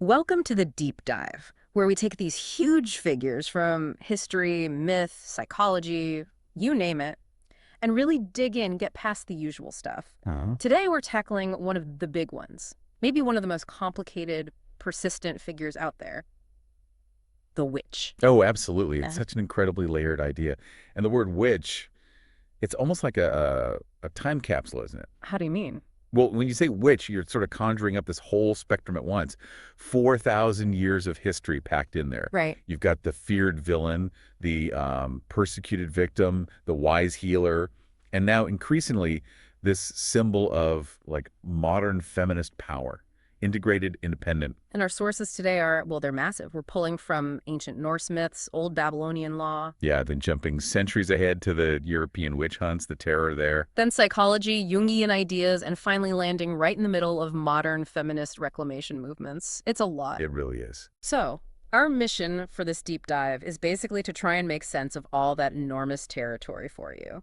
Welcome to the deep dive, where we take these huge figures from history, myth, psychology, you name it, and really dig in, get past the usual stuff. Uh-huh. Today, we're tackling one of the big ones, maybe one of the most complicated, persistent figures out there, the witch. Oh, absolutely. It's Uh, such an incredibly layered idea. And the word witch, it's almost like a time capsule, isn't it? how do you mean? Well, when you say witch, you're sort of conjuring up this whole spectrum at once. 4,000 years of history packed in there. Right. You've got the feared villain, the persecuted victim, the wise healer, and now increasingly this symbol of like modern feminist power, integrated, independent. And our sources today are, well, they're massive. We're pulling from ancient Norse myths, old Babylonian law, Yeah, then jumping centuries ahead to the European witch hunts, the terror there. then psychology, Jungian ideas, and finally landing right in the middle of modern feminist reclamation movements. It's a lot. It really is. So, our mission for this deep dive is basically to try and make sense of all that enormous territory for you.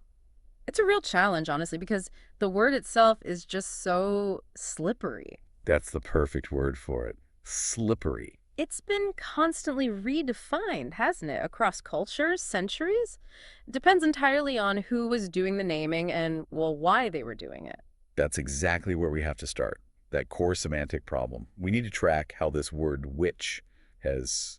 It's a real challenge, honestly, because the word itself is just so slippery. That's the perfect word for it. Slippery. It's been constantly redefined, hasn't it, across cultures, centuries? Depends entirely on who was doing the naming and, well, why they were doing it. That's exactly where we have to start. That core semantic problem. We need to track how this word witch has,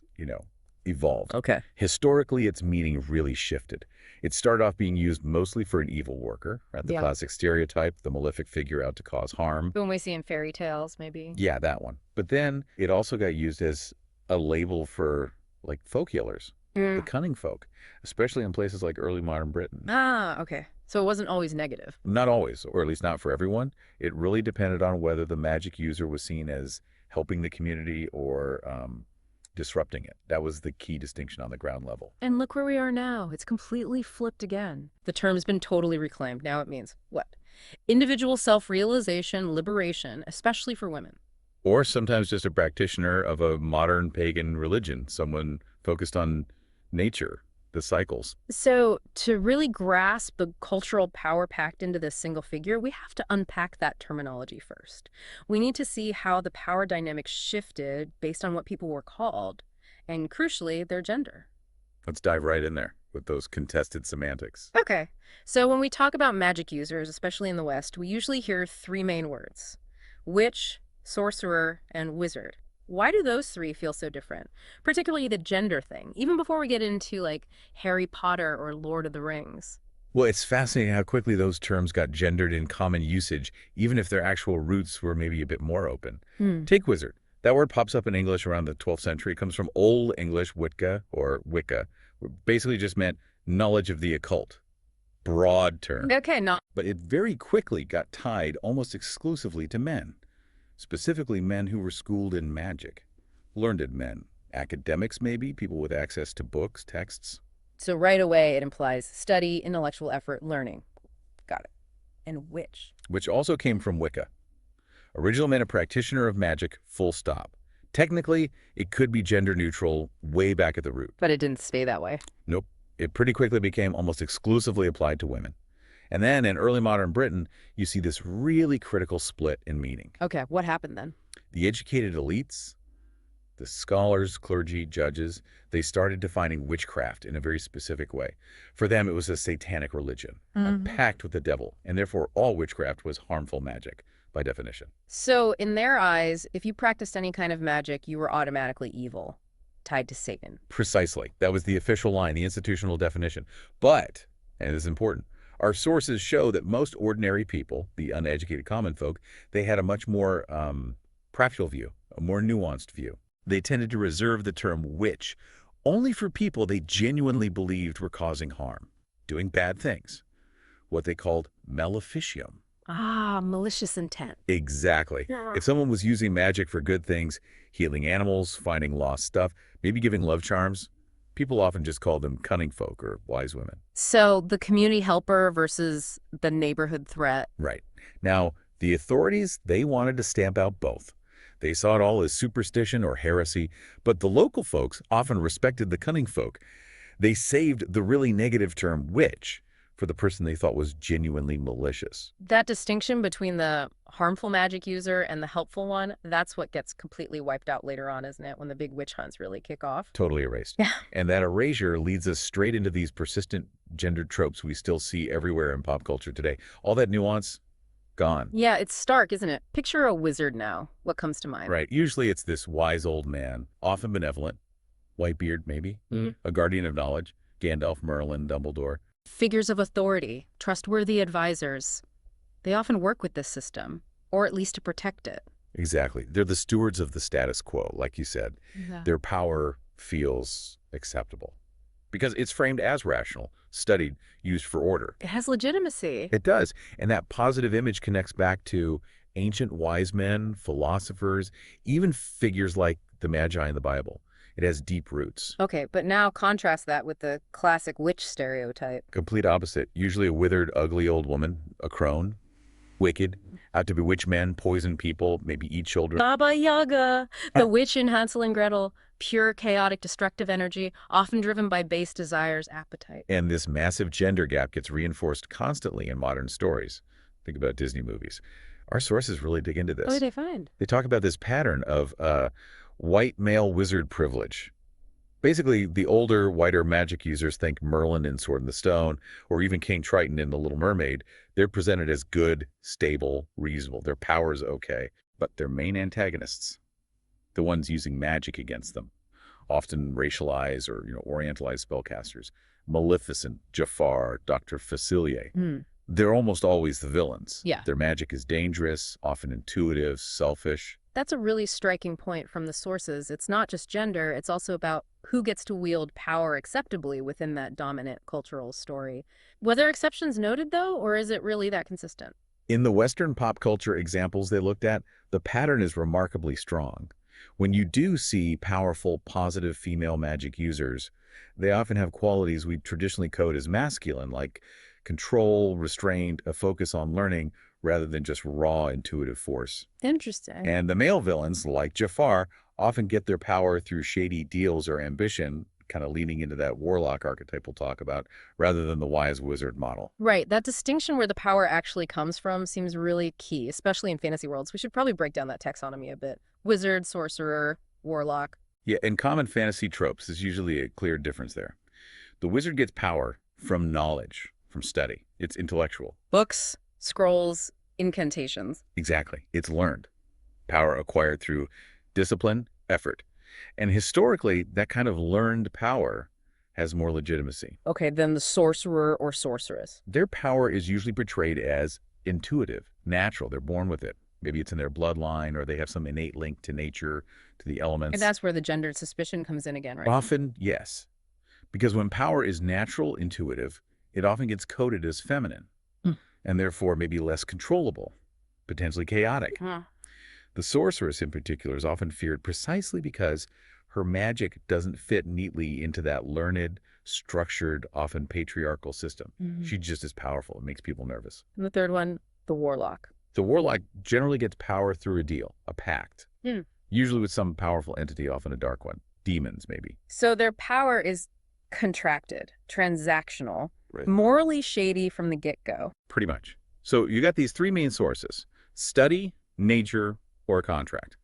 evolved. Okay. Historically, its meaning really shifted. It started off being used mostly for an evil worker, right? The Yeah. classic stereotype, the malefic figure out to cause harm. When we see in fairy tales, maybe. Yeah, that one. But then it also got used as a label for like folk healers, the cunning folk, especially in places like early modern Britain. Ah, okay. So it wasn't always negative. Not always, or at least not for everyone. It really depended on whether the magic user was seen as helping the community or disrupting it. That was the key distinction on the ground level. And look where we are now. It's completely flipped again. The term's been totally reclaimed. Now it means what? Individual self-realization, liberation, especially for women. Or sometimes just a practitioner of a modern pagan religion, someone focused on nature, the cycles. So to really grasp the cultural power packed into this single figure, we have to unpack that terminology first. We need to see how the power dynamics shifted based on what people were called, and crucially, their gender. Let's dive right in there with those contested semantics. Okay, so when we talk about magic users, especially in the West, we usually hear three main words: witch, sorcerer, and wizard. Why do those three feel so different? Particularly the gender thing, even before we get into like Harry Potter or Lord of the Rings. Well, it's fascinating how quickly those terms got gendered in common usage, even if their actual roots were maybe a bit more open. Hmm. Take wizard. That word pops up in English around the 12th century. It comes from Old English Witka or Wicca, which basically just meant knowledge of the occult. Broad term. Okay, not But it very quickly got tied almost exclusively to men, specifically men who were schooled in magic, learned men, academics maybe, people with access to books, texts. so right away it implies study, intellectual effort, learning. Got it. And witch. Which also came from Wicca. Original meant a practitioner of magic, full stop. Technically, it could be gender neutral way back at the root. But it didn't stay that way. Nope. It pretty quickly became almost exclusively applied to women. And then in early modern Britain, you see this really critical split in meaning. Okay, what happened then? The educated elites, the scholars, clergy, judges, they started defining witchcraft in a very specific way. For them, it was a satanic religion, a pact with the devil, and therefore all witchcraft was harmful magic by definition. So in their eyes, if you practiced any kind of magic, you were automatically evil, tied to Satan. Precisely. That was the official line, the institutional definition. But, and this is important, our sources show that most ordinary people, the uneducated common folk, they had a much more practical view, a more nuanced view. They tended to reserve the term witch only for people they genuinely believed were causing harm, doing bad things, what they called maleficium. Ah, malicious intent. Exactly. If someone was using magic for good things, healing animals, finding lost stuff, maybe giving love charms, people often just called them cunning folk or wise women. So the community helper versus the neighborhood threat. Right. Now, the authorities, they wanted to stamp out both. They saw it all as superstition or heresy, but the local folks often respected the cunning folk. They saved the really negative term witch for the person they thought was genuinely malicious. That distinction between the harmful magic user and the helpful one, that's what gets completely wiped out later on, isn't it? When the big witch hunts really kick off. Totally erased. Yeah. And that erasure leads us straight into these persistent gendered tropes we still see everywhere in pop culture today. All that nuance, gone. Yeah, it's stark, isn't it? Picture a wizard now. What comes to mind? Right. Usually it's this wise old man, often benevolent, white beard maybe, a guardian of knowledge, Gandalf, Merlin, Dumbledore. Figures of authority, trustworthy advisors. They often work with this system, or at least to protect it. Exactly. They're the stewards of the status quo, like you said. Yeah. Their power feels acceptable because it's framed as rational, studied, used for order. It has legitimacy. It does. And that positive image connects back to ancient wise men, philosophers, even figures like the Magi in the Bible. It has deep roots. Okay, but now contrast that with the classic witch stereotype. Complete opposite. Usually a withered, ugly old woman, a crone, wicked, out to bewitch men, poison people, maybe eat children. Baba Yaga, the witch in Hansel and Gretel, pure, chaotic, destructive energy, often driven by base desires, appetite. And this massive gender gap gets reinforced constantly in modern stories. Think about Disney movies. Our sources really dig into this. What do they find? They talk about this pattern of white male wizard privilege. Basically, the older, whiter magic users think Merlin in Sword in the Stone, or even King Triton in The Little Mermaid. They're presented as good, stable, reasonable. Their power's okay. But their main antagonists, the ones using magic against them, often racialized or orientalized spellcasters, Maleficent, Jafar, Dr. Facilier. They're almost always the villains. Yeah. Their magic is dangerous, often intuitive, selfish. That's a really striking point from the sources. It's not just gender, it's also about who gets to wield power acceptably within that dominant cultural story. Were there exceptions noted, though, or is it really that consistent? In the Western pop culture examples they looked at, the pattern is remarkably strong. When you do see powerful, positive female magic users, they often have qualities we traditionally code as masculine, like control, restraint, a focus on learning, rather than just raw intuitive force. Interesting. And the male villains, like Jafar, often get their power through shady deals or ambition, kind of leaning into that warlock archetype we'll talk about, rather than the wise wizard model. Right. That distinction where the power actually comes from seems really key, especially in fantasy worlds. We should probably break down that taxonomy a bit. Wizard, sorcerer, warlock. Yeah, in common fantasy tropes, there's usually a clear difference there. The wizard gets power from knowledge, from study. It's intellectual. Books, scrolls, incantations. Exactly. It's learned. Power acquired through discipline, effort. And historically, that kind of learned power has more legitimacy. Okay, then the sorcerer or sorceress. Their power is usually portrayed as intuitive, natural. They're born with it. Maybe it's in their bloodline or they have some innate link to nature, to the elements. And that's where the gendered suspicion comes in again, right? Often, yes. Because when power is natural, intuitive, it often gets coded as feminine and therefore maybe less controllable, potentially chaotic. The sorceress in particular is often feared precisely because her magic doesn't fit neatly into that learned, structured, often patriarchal system. She's just as powerful. It makes people nervous. And the third one, the warlock. The warlock generally gets power through a deal, a pact, usually with some powerful entity, often a dark one. Demons, maybe. So their power is contracted, transactional, Right. morally shady from the get-go. Pretty much. So you got these three main sources: study, nature, or contract.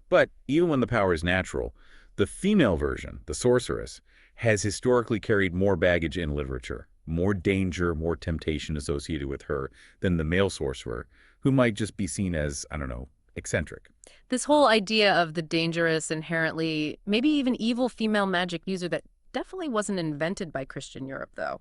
But even when the power is natural, the female version, the sorceress, has historically carried more baggage in literature, more danger, more temptation associated with her than the male sorcerer, who might just be seen as, I don't know, eccentric. This whole idea of the dangerous, inherently, maybe even evil female magic user that definitely wasn't invented by Christian Europe, though.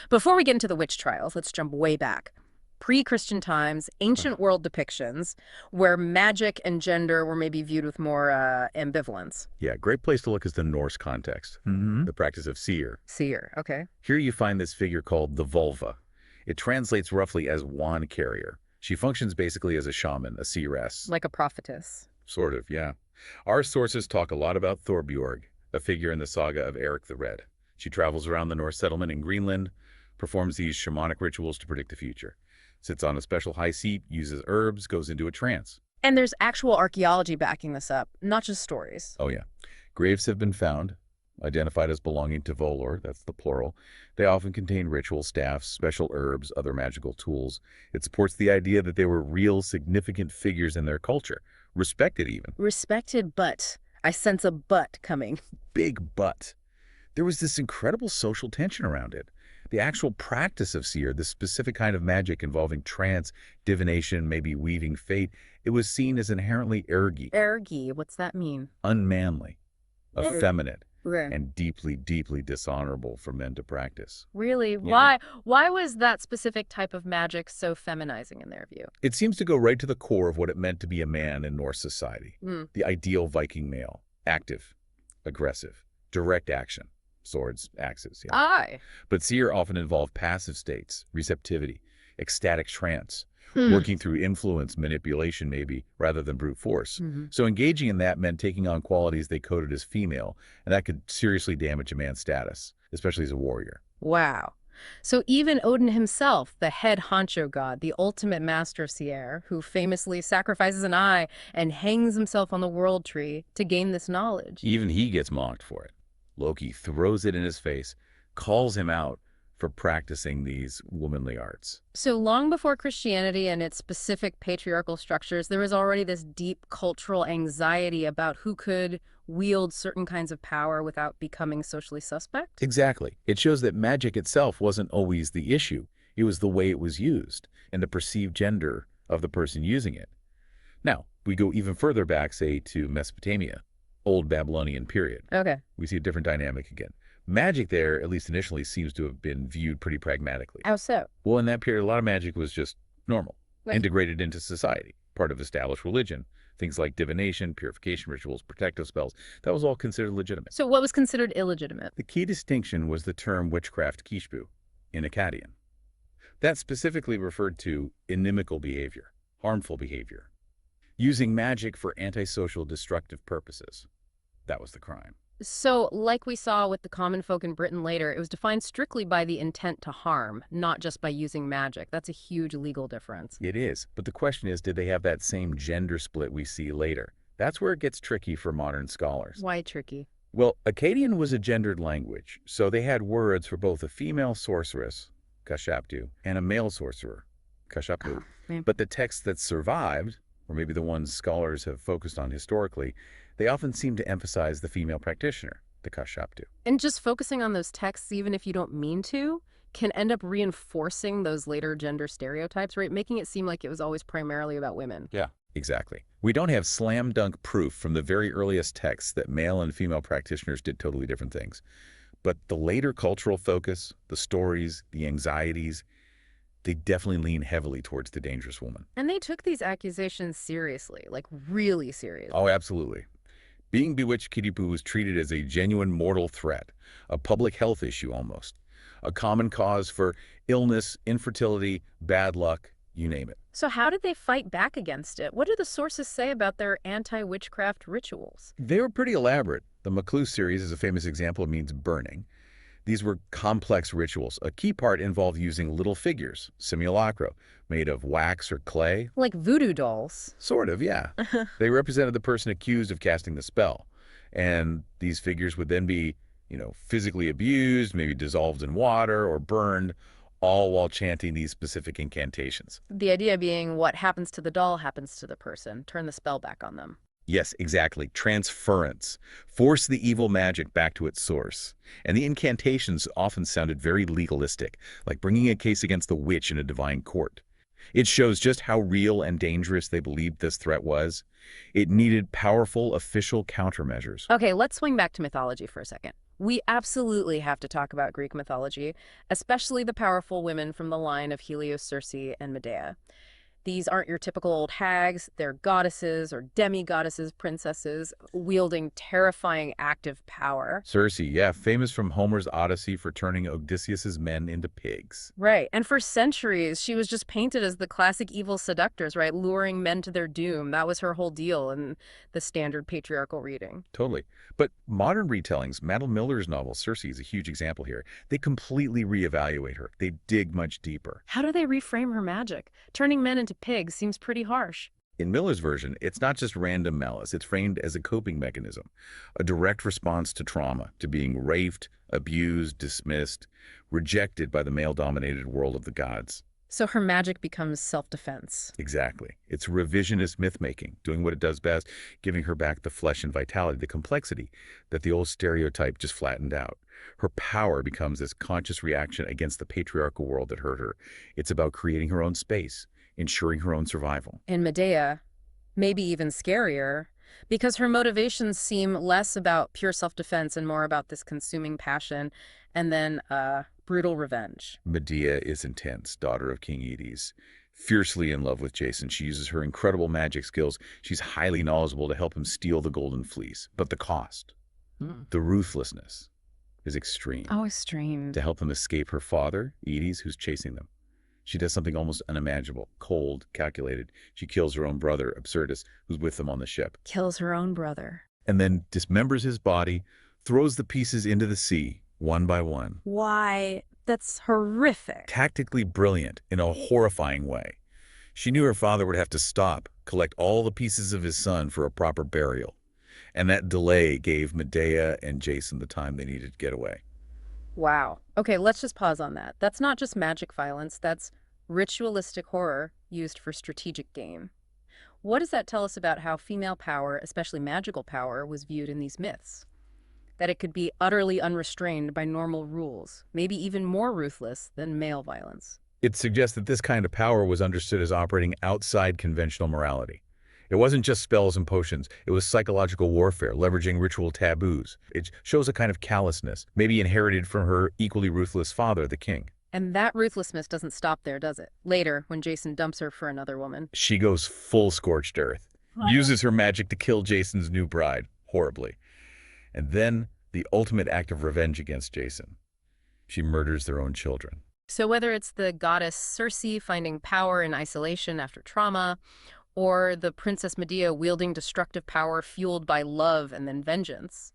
Before we get into the witch trials, let's jump way back. Pre-Christian times, ancient world depictions where magic and gender were maybe viewed with more ambivalence. Yeah, great place to look is the Norse context, the practice of seer. Seer, okay. Here you find this figure called the vulva. It translates roughly as wand carrier. She functions basically as a shaman, a seeress. Like a prophetess. Sort of, yeah. Our sources talk a lot about Thorbjorg, a figure in the saga of Eric the Red. She travels around the Norse settlement in Greenland, performs these shamanic rituals to predict the future. Sits on a special high seat, uses herbs, goes into a trance. And there's actual archaeology backing this up, not just stories. Oh yeah. Graves have been found identified as belonging to Volor, that's the plural. They often contain ritual staffs, special herbs, other magical tools. It supports the idea that they were real, significant figures in their culture, respected even. Respected, but I sense a but coming. Big but. There was this incredible social tension around it. The actual practice of seer, this specific kind of magic involving trance, divination, maybe weaving fate, it was seen as inherently ergy, Ergy, what's that mean? unmanly, effeminate, Right. and deeply, deeply dishonorable for men to practice. Really? Yeah. Why was that specific type of magic so feminizing in their view? It seems to go right to the core of what it meant to be a man in Norse society. Hmm. The ideal Viking male, active, aggressive, direct action, swords, axes, yeah. Aye. But seer often involved passive states, receptivity, ecstatic trance, Hmm. working through influence, manipulation maybe, rather than brute force. Mm-hmm. So engaging in that meant taking on qualities they coded as female, and that could seriously damage a man's status, especially as a warrior. Wow. So even Odin himself, the head honcho god, the ultimate master of Scie, who famously sacrifices an eye and hangs himself on the world tree to gain this knowledge. Even he gets mocked for it. Loki throws it in his face, calls him out for practicing these womanly arts. So long before Christianity and its specific patriarchal structures, there was already this deep cultural anxiety about who could wield certain kinds of power without becoming socially suspect. Exactly. It shows that magic itself wasn't always the issue. It was the way it was used and the perceived gender of the person using it. Now, we go even further back, say, to Mesopotamia, Old Babylonian period. Okay. We see a different dynamic again. Magic there, at least initially, seems to have been viewed pretty pragmatically. How so? Well, in that period, a lot of magic was just normal, Right. integrated into society, part of established religion. Things like divination, purification rituals, protective spells, that was all considered legitimate. So what was considered illegitimate? The key distinction was the term witchcraft kishbu in Akkadian. That specifically referred to inimical behavior, harmful behavior, using magic for antisocial destructive purposes. That was the crime. So, like we saw with the common folk in Britain later, it was defined strictly by the intent to harm, not just by using magic. That's a huge legal difference. It is, but the question is, did they have that same gender split we see later? That's where it gets tricky for modern scholars. Why tricky? Well, Akkadian was a gendered language, so they had words for both a female sorceress, kashaptu, and a male sorcerer, kashaptu. Man. But the texts that survived, or maybe the ones scholars have focused on historically, they often seem to emphasize the female practitioner, the kashaptu. And just focusing on those texts, even if you don't mean to, can end up reinforcing those later gender stereotypes, right? Making it seem like it was always primarily about women. Yeah, exactly. We don't have slam dunk proof from the very earliest texts that male and female practitioners did totally different things. But the later cultural focus, the stories, the anxieties, they definitely lean heavily towards the dangerous woman. And they took these accusations seriously, like really seriously. Oh, absolutely. Being bewitched Kiripu was treated as a genuine mortal threat, a public health issue almost, a common cause for illness, infertility, bad luck, you name it. So how did they fight back against it? What do the sources say about their anti-witchcraft rituals? They were pretty elaborate. The Macluse series is a famous example. It means burning. These were complex rituals. A key part involved using little figures, simulacra, made of wax or clay. Like voodoo dolls. Sort of, yeah. They represented the person accused of casting the spell. And these figures would then be, physically abused, maybe dissolved in water or burned, all while chanting these specific incantations. The idea being what happens to the doll happens to the person. Turn the spell back on them. Yes, exactly. Transference. Force the evil magic back to its source. And the incantations often sounded very legalistic, like bringing a case against the witch in a divine court. It shows just how real and dangerous they believed this threat was. It needed powerful official countermeasures. Okay, let's swing back to mythology for a second. We absolutely have to talk about Greek mythology, especially the powerful women from the line of Helios, Circe, and Medea. These aren't your typical old hags. They're goddesses or demi-goddesses, princesses, wielding terrifying active power. Circe, yeah, famous from Homer's Odyssey for turning Odysseus's men into pigs. Right. And for centuries, she was just painted as the classic evil seductress, right? Luring men to their doom. That was her whole deal in the standard patriarchal reading. Totally. But modern retellings, Madeline Miller's novel Circe is a huge example here. They completely reevaluate her. They dig much deeper. How do they reframe her magic? Turning men into pigs seems pretty harsh. In Miller's version, it's not just random malice. It's framed as a coping mechanism, a direct response to trauma, to being raped, abused, dismissed, rejected by the male-dominated world of the gods. So her magic becomes self-defense. Exactly. It's revisionist myth-making, doing what it does best, giving her back the flesh and vitality, the complexity that the old stereotype just flattened out. Her power becomes this conscious reaction against the patriarchal world that hurt her. It's about creating her own space, ensuring her own survival. And Medea, maybe even scarier, because her motivations seem less about pure self-defense and more about this consuming passion and then brutal revenge. Medea is intense, daughter of King Aedes. Fiercely in love with Jason, she uses her incredible magic skills. She's highly knowledgeable to help him steal the golden fleece. But the cost, the ruthlessness, is extreme. Oh, extreme. To help them escape her father, Aedes, who's chasing them. She does something almost unimaginable, cold, calculated. She kills her own brother, Absurdus, who's with them on the ship. Kills her own brother. And then dismembers his body, throws the pieces into the sea, one by one. Why? That's horrific. Tactically brilliant in a horrifying way. She knew her father would have to stop, collect all the pieces of his son for a proper burial. And that delay gave Medea and Jason the time they needed to get away. Wow. Okay, let's just pause on that. That's not just magic violence, that's ritualistic horror used for strategic gain. What does that tell us about how female power, especially magical power, was viewed in these myths? That it could be utterly unrestrained by normal rules, maybe even more ruthless than male violence. It suggests that this kind of power was understood as operating outside conventional morality. It wasn't just spells and potions. It was psychological warfare, leveraging ritual taboos. It shows a kind of callousness, maybe inherited from her equally ruthless father, the king. And that ruthlessness doesn't stop there, does it? Later, when Jason dumps her for another woman. She goes full scorched earth, uses her magic to kill Jason's new bride, horribly. And then the ultimate act of revenge against Jason. She murders their own children. So whether it's the goddess Circe finding power in isolation after trauma, or the Princess Medea wielding destructive power fueled by love and then vengeance,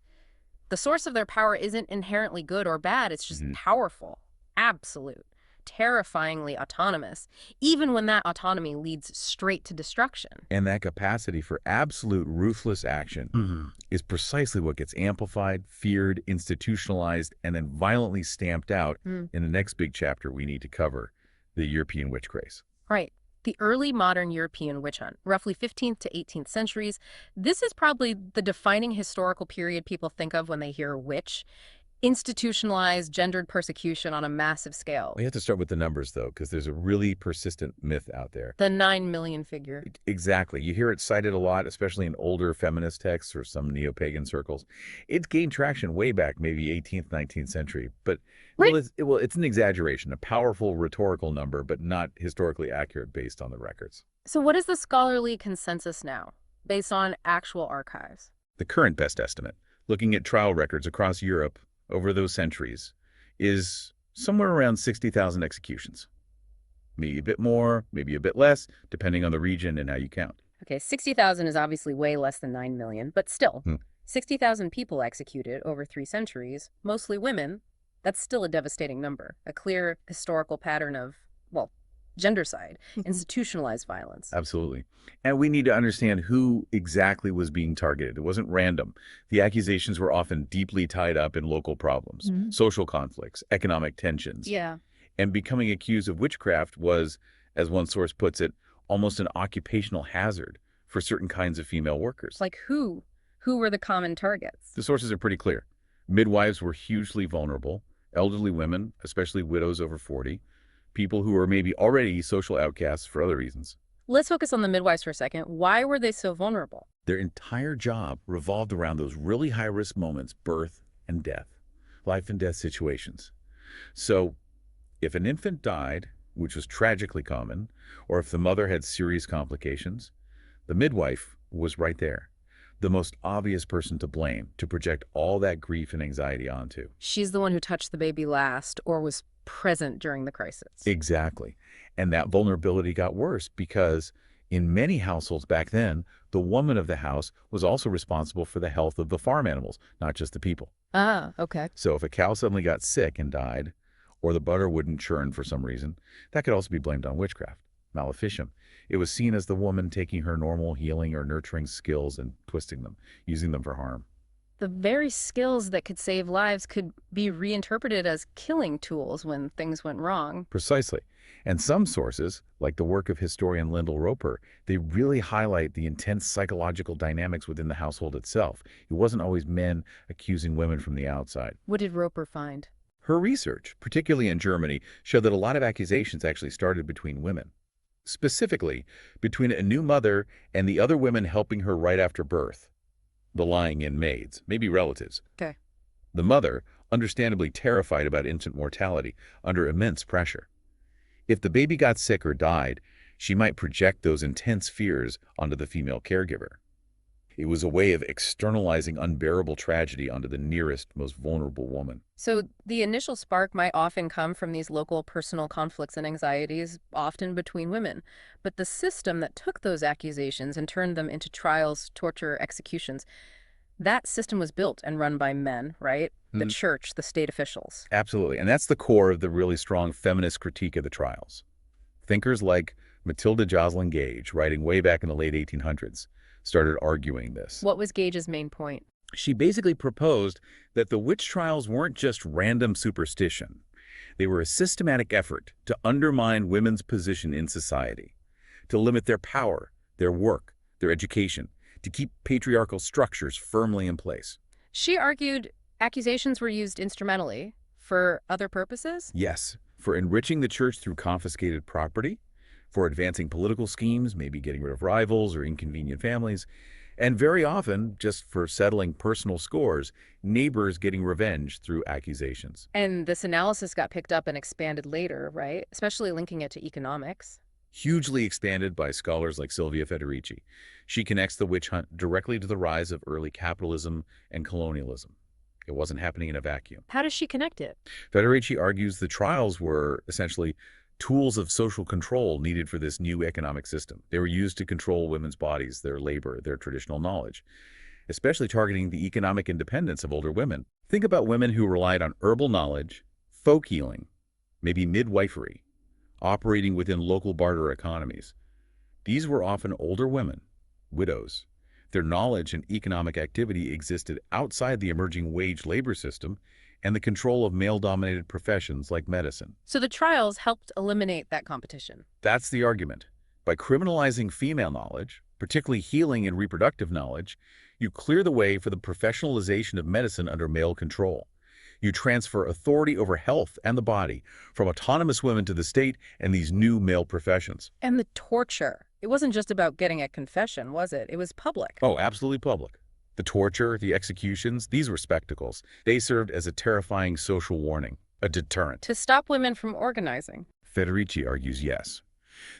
the source of their power isn't inherently good or bad, it's just powerful, absolute, terrifyingly autonomous, even when that autonomy leads straight to destruction. And that capacity for absolute ruthless action is precisely what gets amplified, feared, institutionalized, and then violently stamped out in the next big chapter we need to cover, the European witch craze. Right. The early modern European witch hunt, roughly 15th to 18th centuries, this is probably the defining historical period people think of when they hear witch. Institutionalized, gendered persecution on a massive scale. We have to start with the numbers, though, because there's a really persistent myth out there. The 9 million figure. Exactly. You hear it cited a lot, especially in older feminist texts or some neo-pagan circles. It gained traction way back, maybe 18th, 19th century. But it's an exaggeration, a powerful rhetorical number, but not historically accurate based on the records. So what is the scholarly consensus now, based on actual archives? The current best estimate, looking at trial records across Europe over those centuries, is somewhere around 60,000 executions. Maybe a bit more, maybe a bit less, depending on the region and how you count. Okay, 60,000 is obviously way less than 9 million, but still, 60,000 people executed over 3 centuries, mostly women. That's still a devastating number, a clear historical pattern of, well, gendercide, institutionalized violence. Absolutely. And we need to understand who exactly was being targeted. It wasn't random. The accusations were often deeply tied up in local problems, social conflicts, economic tensions. Yeah. And becoming accused of witchcraft was, as one source puts it, almost an occupational hazard for certain kinds of female workers. Like who? Who were the common targets? The sources are pretty clear. Midwives were hugely vulnerable, elderly women, especially widows over 40, people who were maybe already social outcasts for other reasons. Let's focus on the midwives for a second. Why were they so vulnerable? Their entire job revolved around those really high-risk moments, birth and death, life and death situations. So if an infant died, which was tragically common, or if the mother had serious complications, the midwife was right there, the most obvious person to blame, to project all that grief and anxiety onto. She's the one who touched the baby last or was present during the crisis. Exactly. And that vulnerability got worse because in many households back then, the woman of the house was also responsible for the health of the farm animals, not just the people. Ah, okay. So if a cow suddenly got sick and died, or the butter wouldn't churn for some reason, that could also be blamed on witchcraft. maleficum. It was seen as the woman taking her normal healing or nurturing skills and twisting them, using them for harm. The very skills that could save lives could be reinterpreted as killing tools when things went wrong. Precisely. And some sources, like the work of historian Lyndall Roper, they really highlight the intense psychological dynamics within the household itself. It wasn't always men accusing women from the outside. What did Roper find? Her research, particularly in Germany, showed that a lot of accusations actually started between women. Specifically, between a new mother and the other women helping her right after birth. The lying-in maids, maybe relatives. Okay. The mother, understandably terrified about infant mortality, under immense pressure. If the baby got sick or died, she might project those intense fears onto the female caregiver. It was a way of externalizing unbearable tragedy onto the nearest, most vulnerable woman. So the initial spark might often come from these local personal conflicts and anxieties, often between women. But the system that took those accusations and turned them into trials, torture, executions, that system was built and run by men, right? The church, the state officials. Absolutely. And that's the core of the really strong feminist critique of the trials. Thinkers like Matilda Joslyn Gage, writing way back in the late 1800s, started arguing this. What was Gage's main point? She basically proposed that the witch trials weren't just random superstition. They were a systematic effort to undermine women's position in society, to limit their power, their work, their education, to keep patriarchal structures firmly in place. She argued accusations were used instrumentally for other purposes? Yes, for enriching the church through confiscated property, for advancing political schemes, maybe getting rid of rivals or inconvenient families, and very often just for settling personal scores, neighbors getting revenge through accusations. And this analysis got picked up and expanded later, right? Especially linking it to economics. Hugely expanded by scholars like Silvia Federici. She connects the witch hunt directly to the rise of early capitalism and colonialism. It wasn't happening in a vacuum. How does she connect it? Federici argues the trials were essentially tools of social control needed for this new economic system. They were used to control women's bodies, their labor, their traditional knowledge, especially targeting the economic independence of older women. Think about women who relied on herbal knowledge, folk healing, maybe midwifery, operating within local barter economies. These were often older women, widows. Their knowledge and economic activity existed outside the emerging wage labor system and the control of male-dominated professions like medicine. So the trials helped eliminate that competition. That's the argument. By criminalizing female knowledge, particularly healing and reproductive knowledge, you clear the way for the professionalization of medicine under male control. You transfer authority over health and the body from autonomous women to the state and these new male professions. And the torture. It wasn't just about getting a confession, was it? It was public. Oh, absolutely public. The torture, the executions, these were spectacles. They served as a terrifying social warning, a deterrent. To stop women from organizing. Federici argues yes,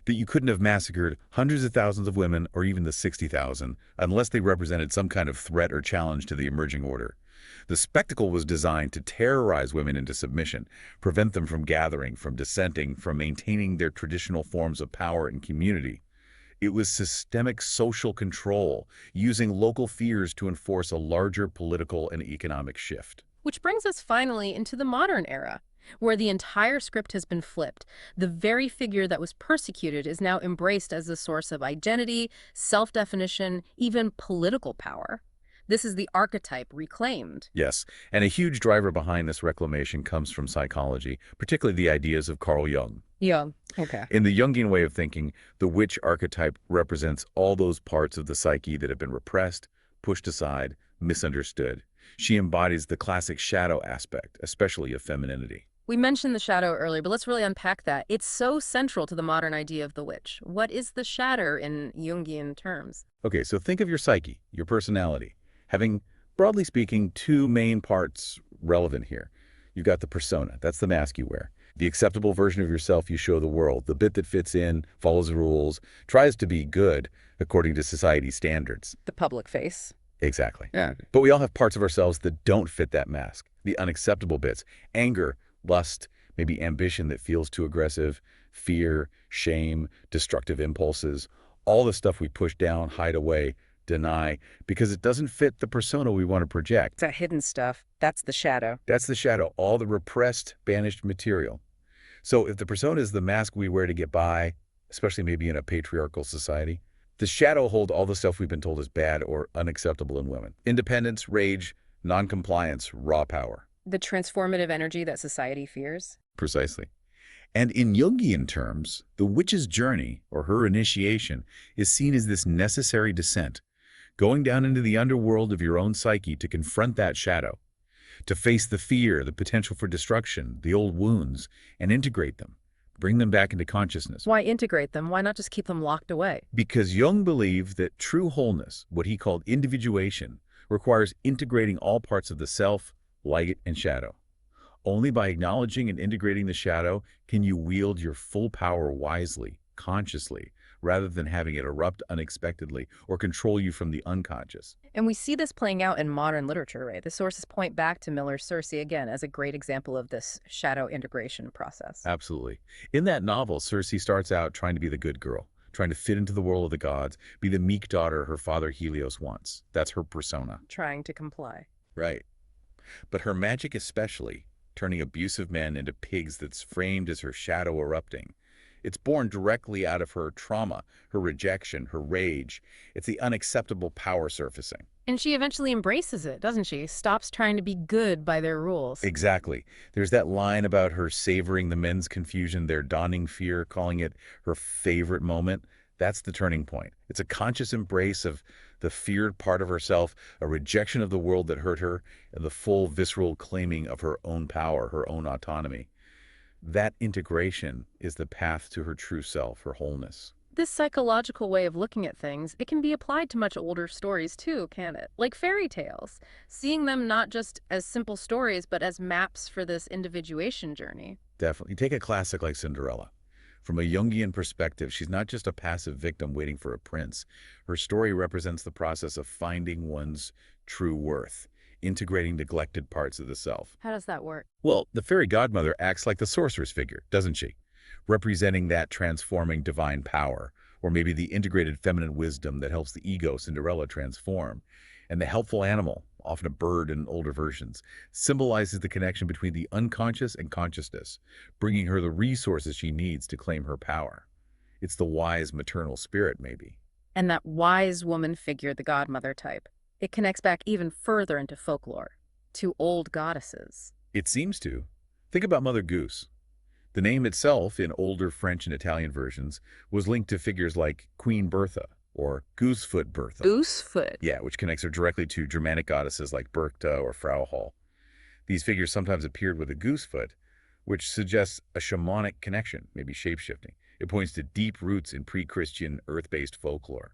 that you couldn't have massacred hundreds of thousands of women or even the 60,000 unless they represented some kind of threat or challenge to the emerging order. The spectacle was designed to terrorize women into submission, prevent them from gathering, from dissenting, from maintaining their traditional forms of power and community. It was systemic social control, using local fears to enforce a larger political and economic shift. Which brings us finally into the modern era, where the entire script has been flipped. The very figure that was persecuted is now embraced as a source of identity, self-definition, even political power. This is the archetype reclaimed. Yes, and a huge driver behind this reclamation comes from psychology, particularly the ideas of Carl Jung. Yeah, okay. In the Jungian way of thinking, the witch archetype represents all those parts of the psyche that have been repressed, pushed aside, misunderstood. She embodies the classic shadow aspect, especially of femininity. We mentioned the shadow earlier, but let's really unpack that. It's so central to the modern idea of the witch. What is the shadow in Jungian terms? Okay, so think of your psyche, your personality, having, broadly speaking, two main parts relevant here. You've got the persona, that's the mask you wear. The acceptable version of yourself you show the world, the bit that fits in, follows the rules, tries to be good according to society's standards. The public face. Exactly. Yeah. But we all have parts of ourselves that don't fit that mask, the unacceptable bits. Anger, lust, maybe ambition that feels too aggressive, fear, shame, destructive impulses, all the stuff we push down, hide away, deny, because it doesn't fit the persona we want to project. It's that hidden stuff. That's the shadow. That's the shadow, all the repressed, banished material. So if the persona is the mask we wear to get by, especially maybe in a patriarchal society. The shadow hold all the stuff we've been told is bad or unacceptable in women. Independence, rage, noncompliance, raw power. The transformative energy that society fears? Precisely. And in Jungian terms, the witch's journey, or her initiation, is seen as this necessary descent, going down into the underworld of your own psyche to confront that shadow, to face the fear, the potential for destruction, the old wounds, and integrate them, bring them back into consciousness. Why integrate them? Why not just keep them locked away? Because Jung believed that true wholeness, what he called individuation, requires integrating all parts of the self, light and shadow. Only by acknowledging and integrating the shadow can you wield your full power wisely, consciously, rather than having it erupt unexpectedly or control you from the unconscious. And we see this playing out in modern literature, right? The sources point back to Miller's Circe again as a great example of this shadow integration process. Absolutely. In that novel, Circe starts out trying to be the good girl, trying to fit into the world of the gods, be the meek daughter her father Helios wants. That's her persona. Trying to comply. Right. But her magic especially, turning abusive men into pigs that's framed as her shadow erupting. It's born directly out of her trauma, her rejection, her rage. It's the unacceptable power surfacing. And she eventually embraces it, doesn't she? Stops trying to be good by their rules. Exactly. There's that line about her savoring the men's confusion, their dawning fear, calling it her favorite moment. That's the turning point. It's a conscious embrace of the feared part of herself, a rejection of the world that hurt her, and the full visceral claiming of her own power, her own autonomy. That integration is the path to her true self, her wholeness. This psychological way of looking at things, it can be applied to much older stories too, can it? Like fairy tales, seeing them not just as simple stories, but as maps for this individuation journey. Definitely. Take a classic like Cinderella. From a Jungian perspective, she's not just a passive victim waiting for a prince. Her story represents the process of finding one's true worth, integrating neglected parts of the self. How does that work? Well, the fairy godmother acts like the sorceress figure, doesn't she? Representing that transforming divine power, or maybe the integrated feminine wisdom that helps the ego Cinderella transform. And the helpful animal, often a bird in older versions, symbolizes the connection between the unconscious and consciousness, bringing her the resources she needs to claim her power. It's the wise maternal spirit, maybe. And that wise woman figure, the godmother type, it connects back even further into folklore, to old goddesses. It seems to. Think about Mother Goose. The name itself, in older French and Italian versions, was linked to figures like Queen Bertha or Goosefoot Bertha. Goosefoot. Yeah, which connects her directly to Germanic goddesses like Berchta or Frau Hall. These figures sometimes appeared with a goosefoot, which suggests a shamanic connection, maybe shapeshifting. It points to deep roots in pre-Christian, earth-based folklore.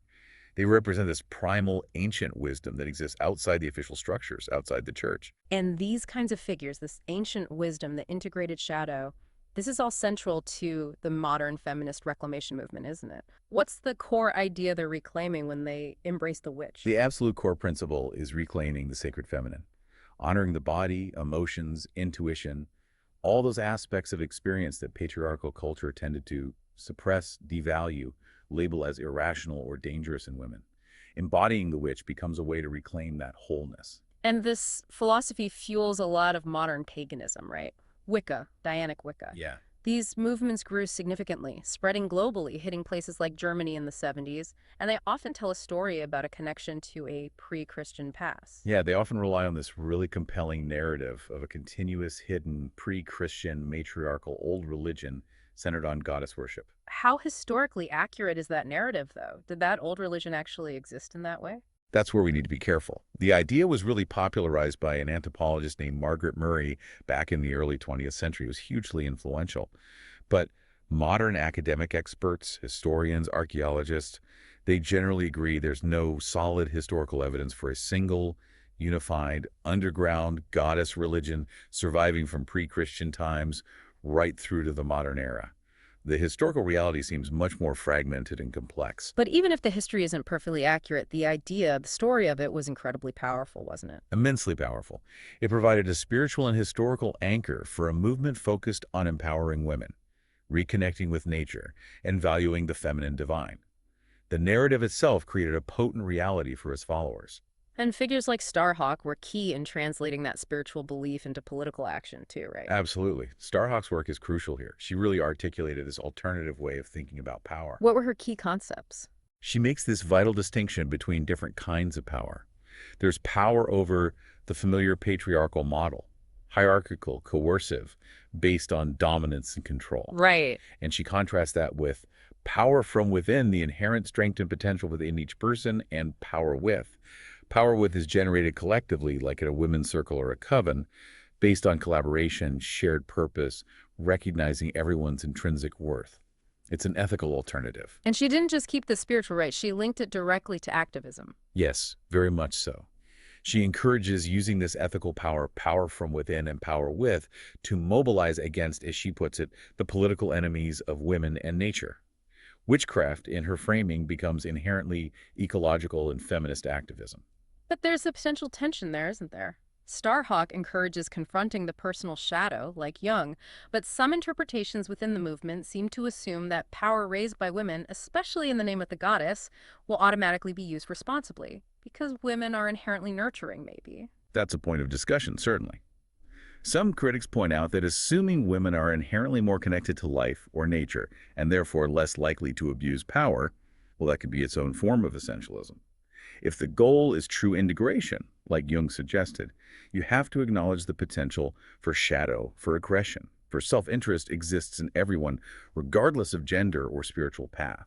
They represent this primal, ancient wisdom that exists outside the official structures, outside the church. And these kinds of figures, this ancient wisdom, the integrated shadow, this is all central to the modern feminist reclamation movement, isn't it? What's the core idea they're reclaiming when they embrace the witch? The absolute core principle is reclaiming the sacred feminine, honoring the body, emotions, intuition, all those aspects of experience that patriarchal culture tended to suppress, devalue, label as irrational or dangerous in women. Embodying the witch becomes a way to reclaim that wholeness. And this philosophy fuels a lot of modern paganism, right? Wicca, Dianic Wicca. Yeah. These movements grew significantly, spreading globally, hitting places like Germany in the 70s, and they often tell a story about a connection to a pre-Christian past. Yeah, they often rely on this really compelling narrative of a continuous, hidden, pre-Christian, matriarchal old religion centered on goddess worship. How historically accurate is that narrative, though? Did that old religion actually exist in that way? That's where we need to be careful. The idea was really popularized by an anthropologist named Margaret Murray back in the early 20th century. It was hugely influential. But modern academic experts, historians, archaeologists, they generally agree there's no solid historical evidence for a single, unified, underground goddess religion surviving from pre-Christian times right through to the modern era. The historical reality seems much more fragmented and complex. But even if the history isn't perfectly accurate, the idea, the story of it was incredibly powerful, wasn't it? Immensely powerful. It provided a spiritual and historical anchor for a movement focused on empowering women, reconnecting with nature, and valuing the feminine divine. The narrative itself created a potent reality for its followers. And figures like Starhawk were key in translating that spiritual belief into political action, too, right? Absolutely. Starhawk's work is crucial here. She really articulated this alternative way of thinking about power. What were her key concepts? She makes this vital distinction between different kinds of power. There's power over the familiar patriarchal model, hierarchical, coercive, based on dominance and control. Right. And she contrasts that with power from within, the inherent strength and potential within each person, and power with. Power with is generated collectively, like in a women's circle or a coven, based on collaboration, shared purpose, recognizing everyone's intrinsic worth. It's an ethical alternative. And she didn't just keep the spiritual right, she linked it directly to activism. Yes, very much so. She encourages using this ethical power, power from within and power with, to mobilize against, as she puts it, the political enemies of women and nature. Witchcraft, in her framing, becomes inherently ecological and feminist activism. But there's a potential tension there, isn't there? Starhawk encourages confronting the personal shadow, like Jung, but some interpretations within the movement seem to assume that power raised by women, especially in the name of the goddess, will automatically be used responsibly, because women are inherently nurturing, maybe. That's a point of discussion, certainly. Some critics point out that assuming women are inherently more connected to life or nature, and therefore less likely to abuse power, well, that could be its own form of essentialism. If the goal is true integration, like Jung suggested, you have to acknowledge the potential for shadow, for aggression, for self-interest exists in everyone, regardless of gender or spiritual path.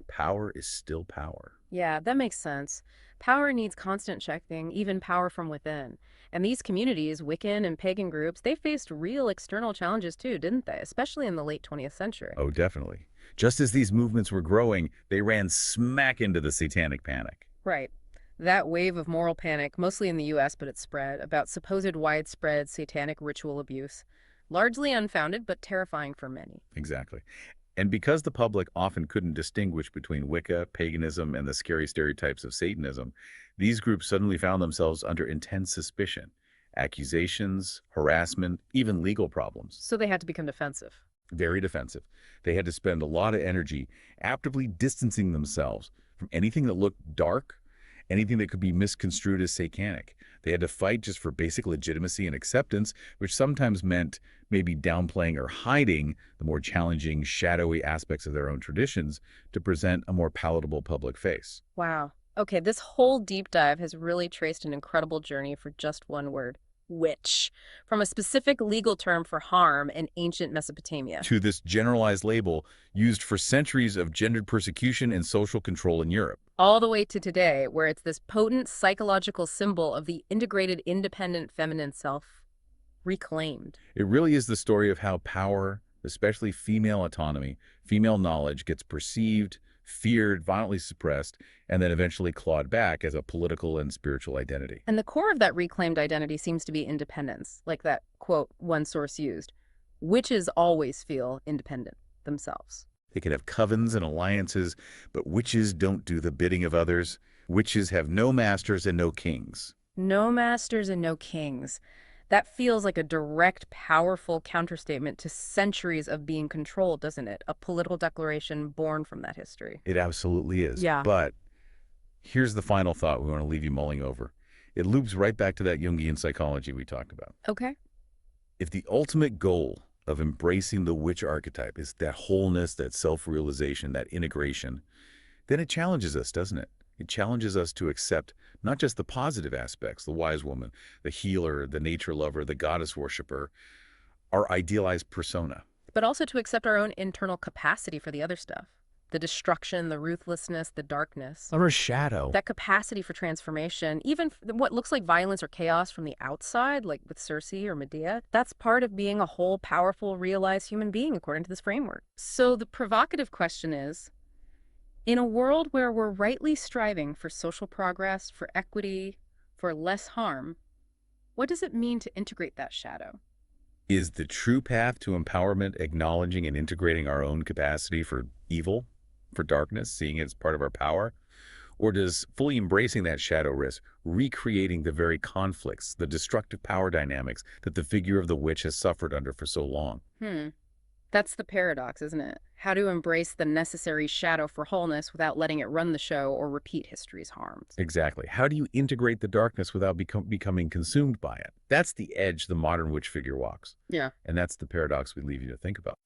Power is still power. Yeah, that makes sense. Power needs constant checking, even power from within. And these communities, Wiccan and pagan groups, they faced real external challenges too, didn't they? Especially in the late 20th century. Oh, definitely. Just as these movements were growing, they ran smack into the satanic panic. Right. That wave of moral panic, mostly in the US, but it spread, about supposed widespread satanic ritual abuse. Largely unfounded, but terrifying for many. Exactly. And because the public often couldn't distinguish between Wicca, paganism, and the scary stereotypes of Satanism, these groups suddenly found themselves under intense suspicion, accusations, harassment, even legal problems. So they had to become defensive. Very defensive. They had to spend a lot of energy actively distancing themselves from anything that looked dark, anything that could be misconstrued as satanic. They had to fight just for basic legitimacy and acceptance, which sometimes meant maybe downplaying or hiding the more challenging, shadowy aspects of their own traditions to present a more palatable public face. Wow. Okay, this whole deep dive has really traced an incredible journey for just one word. Witch, from a specific legal term for harm in ancient Mesopotamia. To this generalized label used for centuries of gendered persecution and social control in Europe. All the way to today, where it's this potent psychological symbol of the integrated, independent feminine self reclaimed. It really is the story of how power, especially female autonomy, female knowledge, gets perceived, feared, violently suppressed, and then eventually clawed back as a political and spiritual identity. And the core of that reclaimed identity seems to be independence, like that quote one source used. Witches always feel independent themselves. They can have covens and alliances, but witches don't do the bidding of others. Witches have no masters and no kings. No masters and no kings. That feels like a direct, powerful counterstatement to centuries of being controlled, doesn't it? A political declaration born from that history. It absolutely is. Yeah. But here's the final thought we want to leave you mulling over. It loops right back to that Jungian psychology we talked about. Okay. If the ultimate goal of embracing the witch archetype is that wholeness, that self-realization, that integration, then it challenges us, doesn't it? It challenges us to accept not just the positive aspects, the wise woman, the healer, the nature lover, the goddess worshiper, our idealized persona. But also to accept our own internal capacity for the other stuff. The destruction, the ruthlessness, the darkness. Or a shadow. That capacity for transformation, even what looks like violence or chaos from the outside, like with Circe or Medea, that's part of being a whole, powerful, realized human being, according to this framework. So the provocative question is, in a world where we're rightly striving for social progress, for equity, for less harm, what does it mean to integrate that shadow? Is the true path to empowerment acknowledging and integrating our own capacity for evil, for darkness, seeing it as part of our power? Or does fully embracing that shadow risk, recreating the very conflicts, the destructive power dynamics that the figure of the witch has suffered under for so long? That's the paradox, isn't it? How to embrace the necessary shadow for wholeness without letting it run the show or repeat history's harms. Exactly. How do you integrate the darkness without becoming consumed by it? That's the edge the modern witch figure walks. Yeah. And that's the paradox we leave you to think about.